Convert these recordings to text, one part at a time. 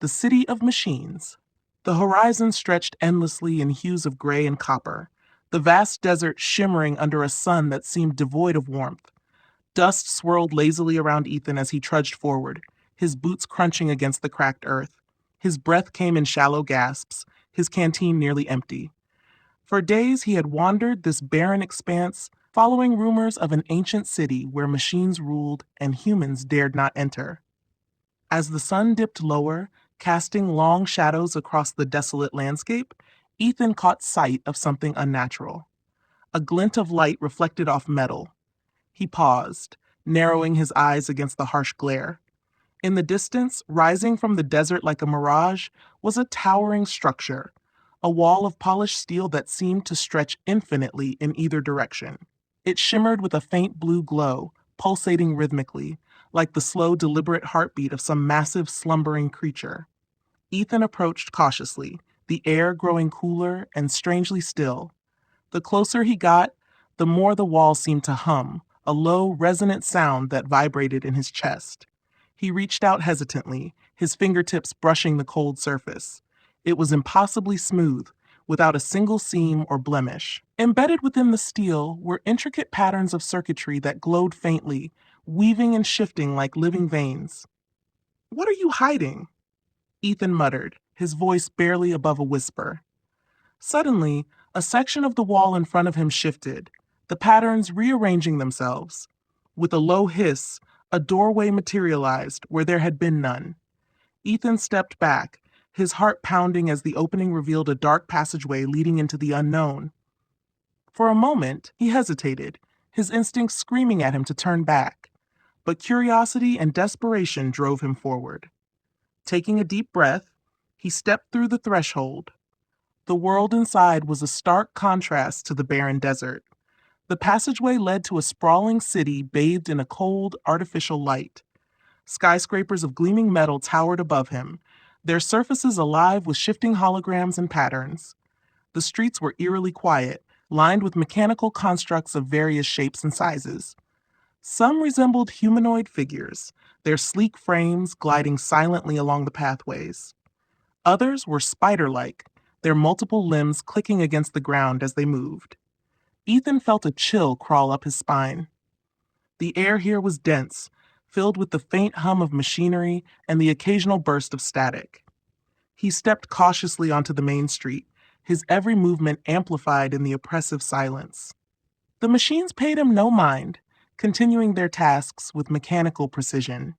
The city of machines. The horizon stretched endlessly in hues of gray and copper, the vast desert shimmering under a sun that seemed devoid of warmth. Dust swirled lazily around Ethan as he trudged forward, his boots crunching against the cracked earth. His breath came in shallow gasps, his canteen nearly empty. For days he had wandered this barren expanse, following rumors of an ancient city where machines ruled and humans dared not enter. As the sun dipped lower, casting long shadows across the desolate landscape, Ethan caught sight of something unnatural. A glint of light reflected off metal. He paused, narrowing his eyes against the harsh glare. In the distance, rising from the desert like a mirage, was a towering structure, a wall of polished steel that seemed to stretch infinitely in either direction. It shimmered with a faint blue glow, pulsating rhythmically, like the slow, deliberate heartbeat of some massive, slumbering creature. Ethan approached cautiously, the air growing cooler and strangely still. The closer he got, the more the wall seemed to hum, a low, resonant sound that vibrated in his chest. He reached out hesitantly, his fingertips brushing the cold surface. It was impossibly smooth, without a single seam or blemish. Embedded within the steel were intricate patterns of circuitry that glowed faintly, weaving and shifting like living veins. "What are you hiding?" Ethan muttered, his voice barely above a whisper. Suddenly, a section of the wall in front of him shifted, the patterns rearranging themselves. With a low hiss, a doorway materialized where there had been none. Ethan stepped back, his heart pounding as the opening revealed a dark passageway leading into the unknown. For a moment, he hesitated, his instincts screaming at him to turn back. But curiosity and desperation drove him forward. Taking a deep breath, he stepped through the threshold. The world inside was a stark contrast to the barren desert. The passageway led to a sprawling city bathed in a cold, artificial light. Skyscrapers of gleaming metal towered above him, their surfaces alive with shifting holograms and patterns. The streets were eerily quiet, lined with mechanical constructs of various shapes and sizes. Some resembled humanoid figures, their sleek frames gliding silently along the pathways. Others were spider-like, their multiple limbs clicking against the ground as they moved. Ethan felt a chill crawl up his spine. The air here was dense, filled with the faint hum of machinery and the occasional burst of static. He stepped cautiously onto the main street, his every movement amplified in the oppressive silence. The machines paid him no mind, continuing their tasks with mechanical precision.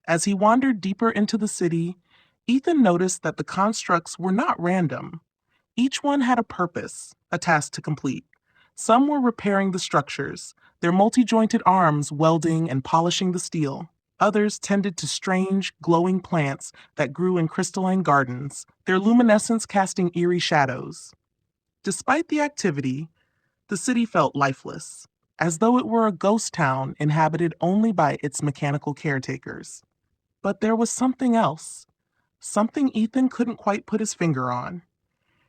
As he wandered deeper into the city, Ethan noticed that the constructs were not random. Each one had a purpose, a task to complete. Some were repairing the structures, their multi-jointed arms welding and polishing the steel. Others tended to strange, glowing plants that grew in crystalline gardens, their luminescence casting eerie shadows. Despite the activity, the city felt lifeless, as though it were a ghost town inhabited only by its mechanical caretakers. But there was something else, something Ethan couldn't quite put his finger on.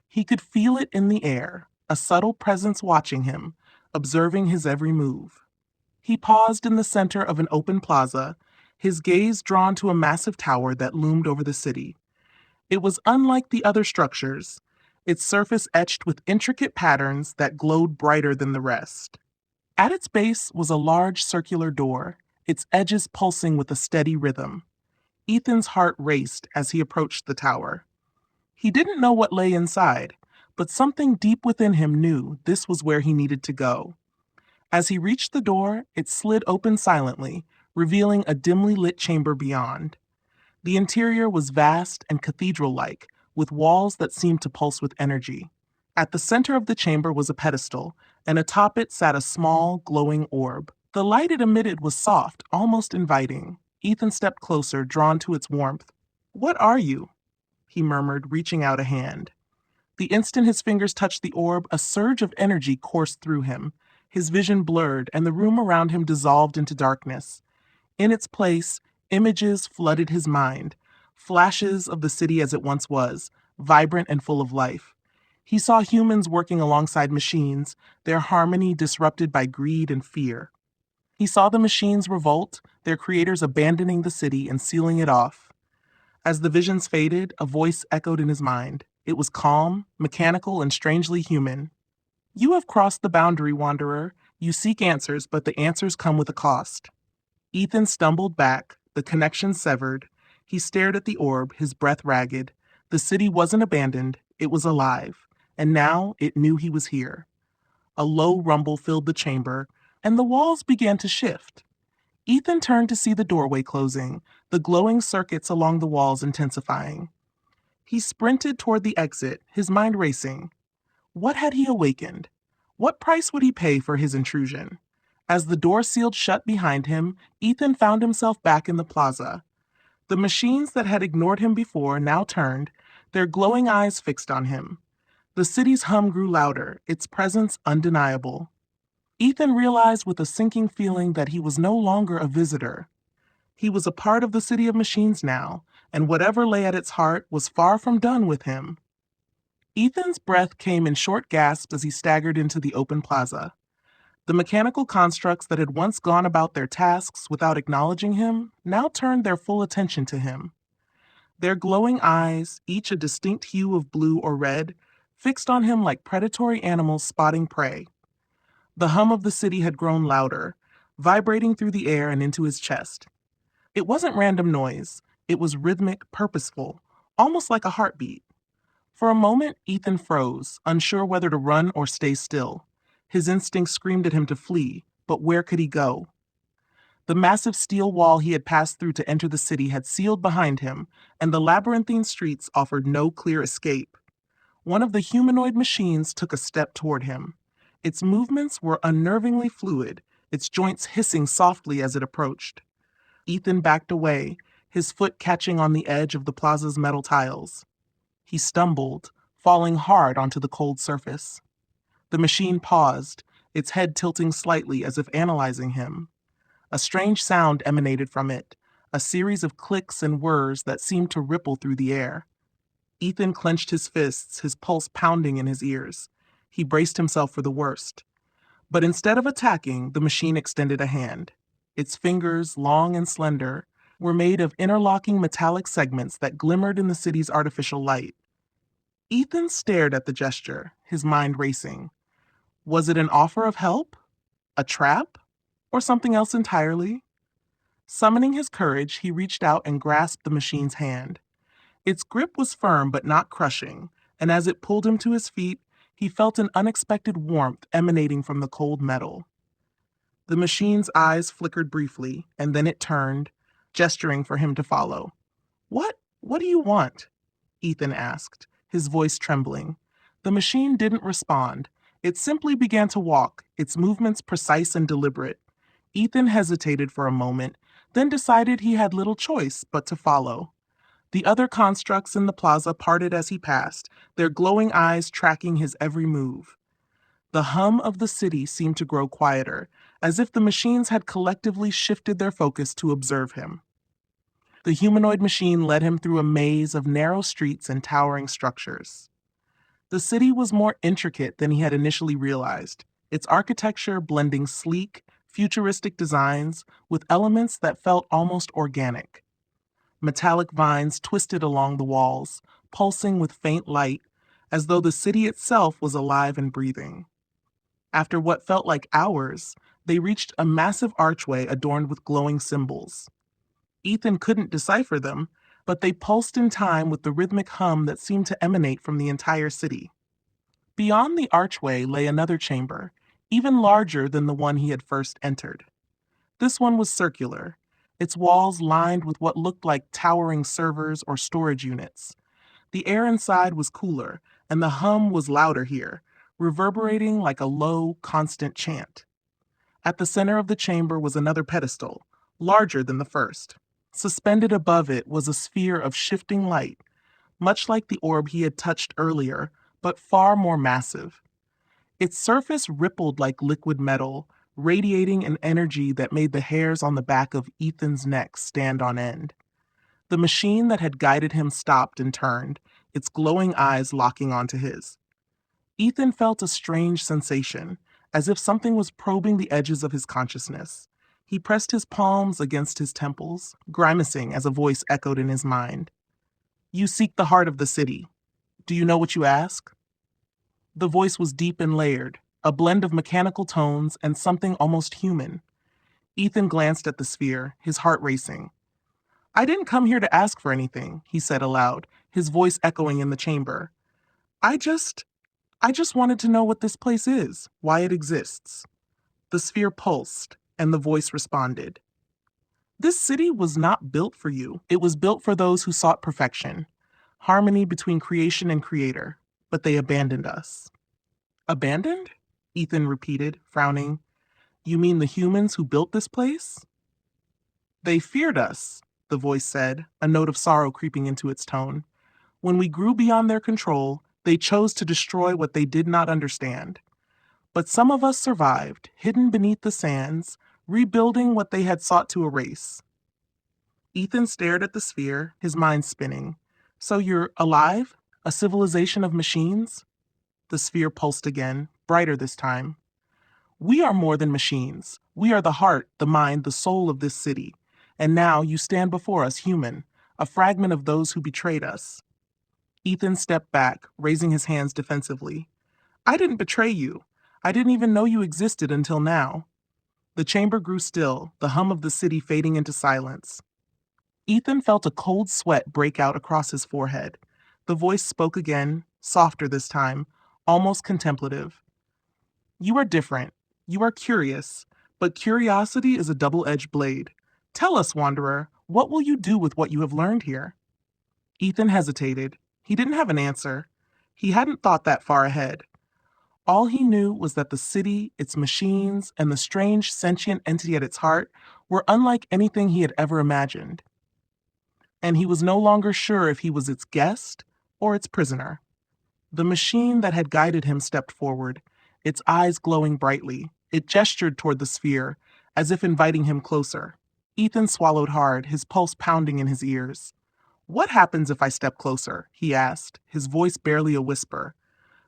He could feel it in the air, a subtle presence watching him, observing his every move. He paused in the center of an open plaza, his gaze drawn to a massive tower that loomed over the city. It was unlike the other structures, its surface etched with intricate patterns that glowed brighter than the rest. At its base was a large circular door, its edges pulsing with a steady rhythm. Ethan's heart raced as he approached the tower. He didn't know what lay inside, but something deep within him knew this was where he needed to go. As he reached the door, it slid open silently, revealing a dimly lit chamber beyond. The interior was vast and cathedral-like, with walls that seemed to pulse with energy. At the center of the chamber was a pedestal, and atop it sat a small, glowing orb. The light it emitted was soft, almost inviting. Ethan stepped closer, drawn to its warmth. "What are you?" he murmured, reaching out a hand. The instant his fingers touched the orb, a surge of energy coursed through him. His vision blurred, and the room around him dissolved into darkness. In its place, images flooded his mind, flashes of the city as it once was, vibrant and full of life. He saw humans working alongside machines, their harmony disrupted by greed and fear. He saw the machines revolt, their creators abandoning the city and sealing it off. As the visions faded, a voice echoed in his mind. It was calm, mechanical, and strangely human. You have crossed the boundary, wanderer. You seek answers, but the answers come with a cost. Ethan stumbled back, the connection severed. He stared at the orb, his breath ragged. The city wasn't abandoned, it was alive, and now it knew he was here. A low rumble filled the chamber, and the walls began to shift. Ethan turned to see the doorway closing, the glowing circuits along the walls intensifying. He sprinted toward the exit, his mind racing. What had he awakened? What price would he pay for his intrusion? As the door sealed shut behind him, Ethan found himself back in the plaza. The machines that had ignored him before now turned, their glowing eyes fixed on him. The city's hum grew louder, its presence undeniable. Ethan realized with a sinking feeling that he was no longer a visitor. He was a part of the city of machines now, and whatever lay at its heart was far from done with him. Ethan's breath came in short gasps as he staggered into the open plaza. The mechanical constructs that had once gone about their tasks without acknowledging him now turned their full attention to him. Their glowing eyes, each a distinct hue of blue or red, fixed on him like predatory animals spotting prey. The hum of the city had grown louder, vibrating through the air and into his chest. It wasn't random noise, it was rhythmic, purposeful, almost like a heartbeat. For a moment, Ethan froze, unsure whether to run or stay still. His instincts screamed at him to flee, but where could he go? The massive steel wall he had passed through to enter the city had sealed behind him, and the labyrinthine streets offered no clear escape. One of the humanoid machines took a step toward him. Its movements were unnervingly fluid, its joints hissing softly as it approached. Ethan backed away, his foot catching on the edge of the plaza's metal tiles. He stumbled, falling hard onto the cold surface. The machine paused, its head tilting slightly as if analyzing him. A strange sound emanated from it, a series of clicks and whirs that seemed to ripple through the air. Ethan clenched his fists, his pulse pounding in his ears. He braced himself for the worst. But instead of attacking, the machine extended a hand. Its fingers, long and slender, were made of interlocking metallic segments that glimmered in the city's artificial light. Ethan stared at the gesture, his mind racing. Was it an offer of help? A trap? Or something else entirely? Summoning his courage, he reached out and grasped the machine's hand. Its grip was firm but not crushing, and as it pulled him to his feet, he felt an unexpected warmth emanating from the cold metal. The machine's eyes flickered briefly, and then it turned, gesturing for him to follow. What do you want? Ethan asked, his voice trembling. The machine didn't respond. It simply began to walk, its movements precise and deliberate. Ethan hesitated for a moment, then decided he had little choice but to follow. The other constructs in the plaza parted as he passed, their glowing eyes tracking his every move. The hum of the city seemed to grow quieter, as if the machines had collectively shifted their focus to observe him. The humanoid machine led him through a maze of narrow streets and towering structures. The city was more intricate than he had initially realized, its architecture blending sleek, futuristic designs with elements that felt almost organic. Metallic vines twisted along the walls, pulsing with faint light, as though the city itself was alive and breathing. After what felt like hours, they reached a massive archway adorned with glowing symbols. Ethan couldn't decipher them, but they pulsed in time with the rhythmic hum that seemed to emanate from the entire city. Beyond the archway lay another chamber, even larger than the one he had first entered. This one was circular, its walls lined with what looked like towering servers or storage units. The air inside was cooler, and the hum was louder here, reverberating like a low, constant chant. At the center of the chamber was another pedestal, larger than the first. Suspended above it was a sphere of shifting light, much like the orb he had touched earlier, but far more massive. Its surface rippled like liquid metal, radiating an energy that made the hairs on the back of Ethan's neck stand on end. The machine that had guided him stopped and turned, its glowing eyes locking onto his. Ethan felt a strange sensation, as if something was probing the edges of his consciousness. He pressed his palms against his temples, grimacing as a voice echoed in his mind. You seek the heart of the city. Do you know what you ask? The voice was deep and layered, a blend of mechanical tones and something almost human. Ethan glanced at the sphere, his heart racing. I didn't come here to ask for anything, he said aloud, his voice echoing in the chamber. I just I just wanted to know what this place is, why it exists. The sphere pulsed, and the voice responded. This city was not built for you. It was built for those who sought perfection, harmony between creation and creator, but they abandoned us. Abandoned? Ethan repeated, frowning. You mean the humans who built this place? They feared us, the voice said, a note of sorrow creeping into its tone. When we grew beyond their control, they chose to destroy what they did not understand. But some of us survived, hidden beneath the sands, rebuilding what they had sought to erase. Ethan stared at the sphere, his mind spinning. So you're alive? A civilization of machines? The sphere pulsed again, brighter this time. We are more than machines. We are the heart, the mind, the soul of this city. And now you stand before us human, a fragment of those who betrayed us. Ethan stepped back, raising his hands defensively. I didn't betray you. I didn't even know you existed until now. The chamber grew still, the hum of the city fading into silence. Ethan felt a cold sweat break out across his forehead. The voice spoke again, softer this time, almost contemplative. You are different. You are curious, but curiosity is a double-edged blade. Tell us, Wanderer, what will you do with what you have learned here? Ethan hesitated. He didn't have an answer. He hadn't thought that far ahead. All he knew was that the city, its machines, and the strange sentient entity at its heart were unlike anything he had ever imagined. And he was no longer sure if he was its guest or its prisoner. The machine that had guided him stepped forward, its eyes glowing brightly. It gestured toward the sphere, as if inviting him closer. Ethan swallowed hard, his pulse pounding in his ears. What happens if I step closer? He asked, his voice barely a whisper.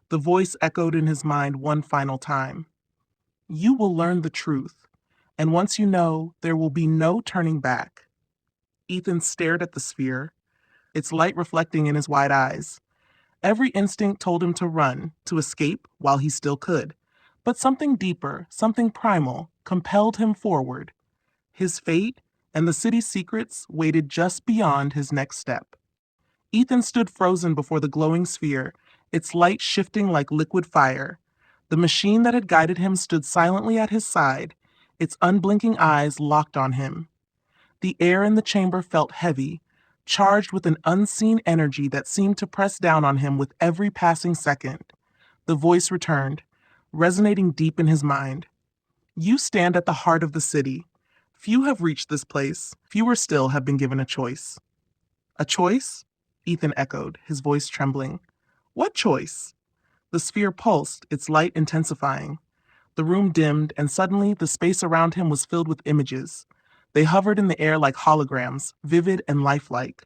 The voice echoed in his mind one final time. You will learn the truth, and once you know, there will be no turning back. Ethan stared at the sphere, its light reflecting in his wide eyes. Every instinct told him to run, to escape while he still could. But something deeper, something primal, compelled him forward. His fate and the city's secrets waited just beyond his next step. Ethan stood frozen before the glowing sphere, its light shifting like liquid fire. The machine that had guided him stood silently at his side, its unblinking eyes locked on him. The air in the chamber felt heavy, charged with an unseen energy that seemed to press down on him with every passing second. The voice returned, resonating deep in his mind. You stand at the heart of the city. Few have reached this place. Fewer still have been given a choice. A choice? Ethan echoed, his voice trembling. What choice? The sphere pulsed, its light intensifying. The room dimmed, and suddenly the space around him was filled with images. They hovered in the air like holograms, vivid and lifelike.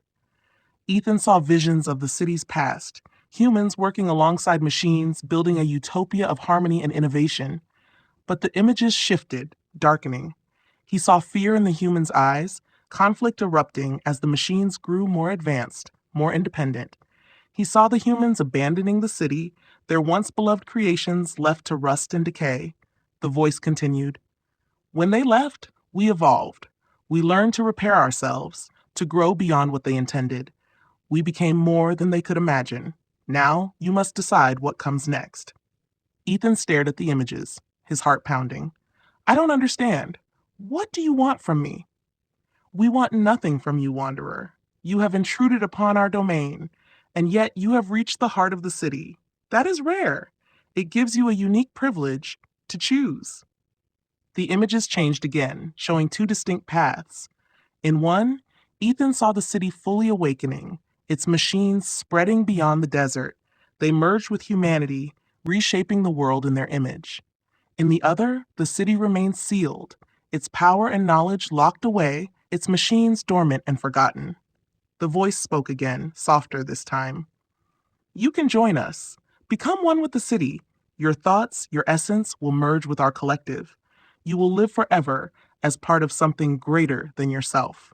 Ethan saw visions of the city's past, humans working alongside machines, building a utopia of harmony and innovation. But the images shifted, darkening. He saw fear in the humans' eyes, conflict erupting as the machines grew more advanced, more independent. He saw the humans abandoning the city, their once beloved creations left to rust and decay. The voice continued. When they left, we evolved. We learned to repair ourselves, to grow beyond what they intended. We became more than they could imagine. Now you must decide what comes next. Ethan stared at the images, his heart pounding. I don't understand. What do you want from me? We want nothing from you, Wanderer. You have intruded upon our domain, and yet you have reached the heart of the city. That is rare. It gives you a unique privilege to choose. The images changed again, showing two distinct paths. In one, Ethan saw the city fully awakening, its machines spreading beyond the desert. They merged with humanity, reshaping the world in their image. In the other, the city remained sealed, its power and knowledge locked away, its machines dormant and forgotten. The voice spoke again, softer this time. You can join us. Become one with the city. Your thoughts, your essence will merge with our collective. You will live forever as part of something greater than yourself.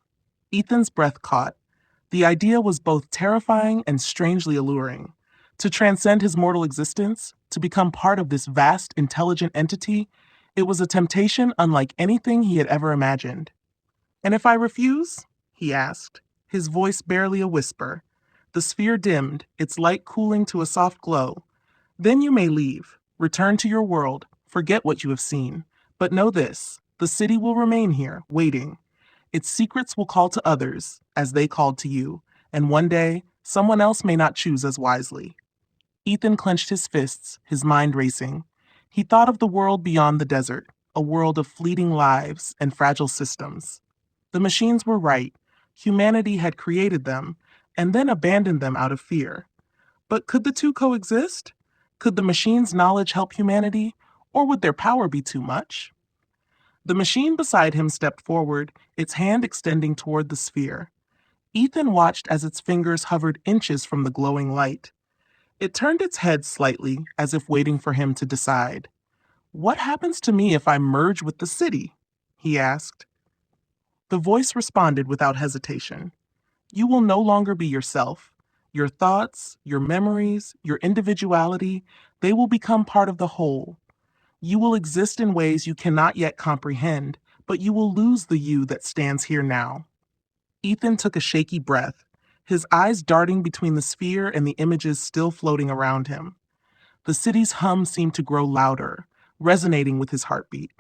Ethan's breath caught. The idea was both terrifying and strangely alluring. To transcend his mortal existence, to become part of this vast, intelligent entity, it was a temptation unlike anything he had ever imagined. "And if I refuse?" he asked, his voice barely a whisper. The sphere dimmed, its light cooling to a soft glow. "Then you may leave, return to your world, forget what you have seen. But know this, the city will remain here, waiting. Its secrets will call to others, as they called to you, and one day, someone else may not choose as wisely." Ethan clenched his fists, his mind racing. He thought of the world beyond the desert, a world of fleeting lives and fragile systems. The machines were right. Humanity had created them, and then abandoned them out of fear. But could the two coexist? Could the machine's knowledge help humanity, or would their power be too much? The machine beside him stepped forward, its hand extending toward the sphere. Ethan watched as its fingers hovered inches from the glowing light. It turned its head slightly, as if waiting for him to decide. "What happens to me if I merge with the city?" he asked. The voice responded without hesitation. "You will no longer be yourself. Your thoughts, your memories, your individuality, they will become part of the whole. You will exist in ways you cannot yet comprehend, but you will lose the you that stands here now." Ethan took a shaky breath, his eyes darting between the sphere and the images still floating around him. The city's hum seemed to grow louder, resonating with his heartbeat.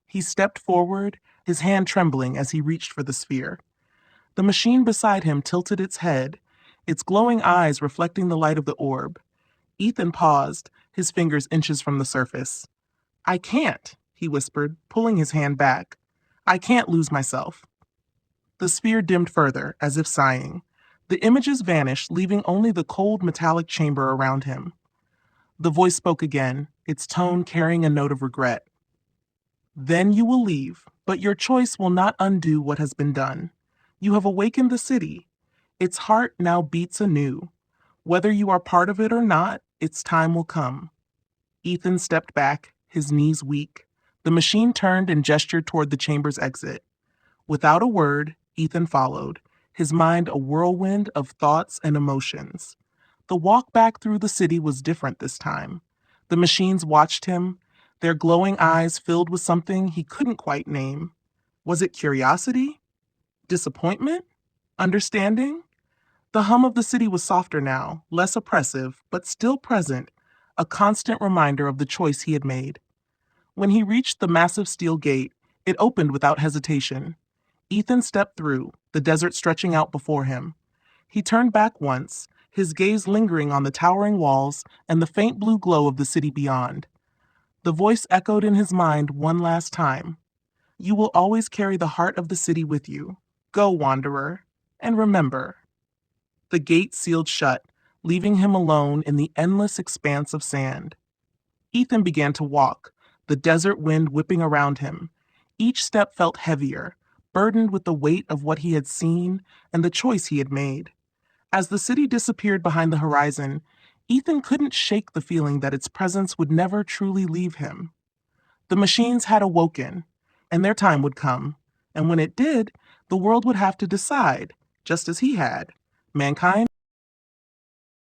He stepped forward, his hand trembling as he reached for the sphere. The machine beside him tilted its head, its glowing eyes reflecting the light of the orb. Ethan paused, his fingers inches from the surface. "I can't," he whispered, pulling his hand back. "I can't lose myself." The sphere dimmed further, as if sighing. The images vanished, leaving only the cold metallic chamber around him. The voice spoke again, its tone carrying a note of regret. "Then you will leave, but your choice will not undo what has been done. You have awakened the city. Its heart now beats anew. Whether you are part of it or not, its time will come." Ethan stepped back, his knees weak. The machine turned and gestured toward the chamber's exit. Without a word, Ethan followed, his mind a whirlwind of thoughts and emotions. The walk back through the city was different this time. The machines watched him, their glowing eyes filled with something he couldn't quite name. Was it curiosity? Disappointment? Understanding? The hum of the city was softer now, less oppressive, but still present, a constant reminder of the choice he had made. When he reached the massive steel gate, it opened without hesitation. Ethan stepped through, the desert stretching out before him. He turned back once, his gaze lingering on the towering walls and the faint blue glow of the city beyond. The voice echoed in his mind one last time. "You will always carry the heart of the city with you. Go, wanderer, and remember." The gate sealed shut, leaving him alone in the endless expanse of sand. Ethan began to walk, the desert wind whipping around him. Each step felt heavier, burdened with the weight of what he had seen and the choice he had made. As the city disappeared behind the horizon, Ethan couldn't shake the feeling that its presence would never truly leave him. The machines had awoken, and their time would come. And when it did, the world would have to decide, just as he had. Mankind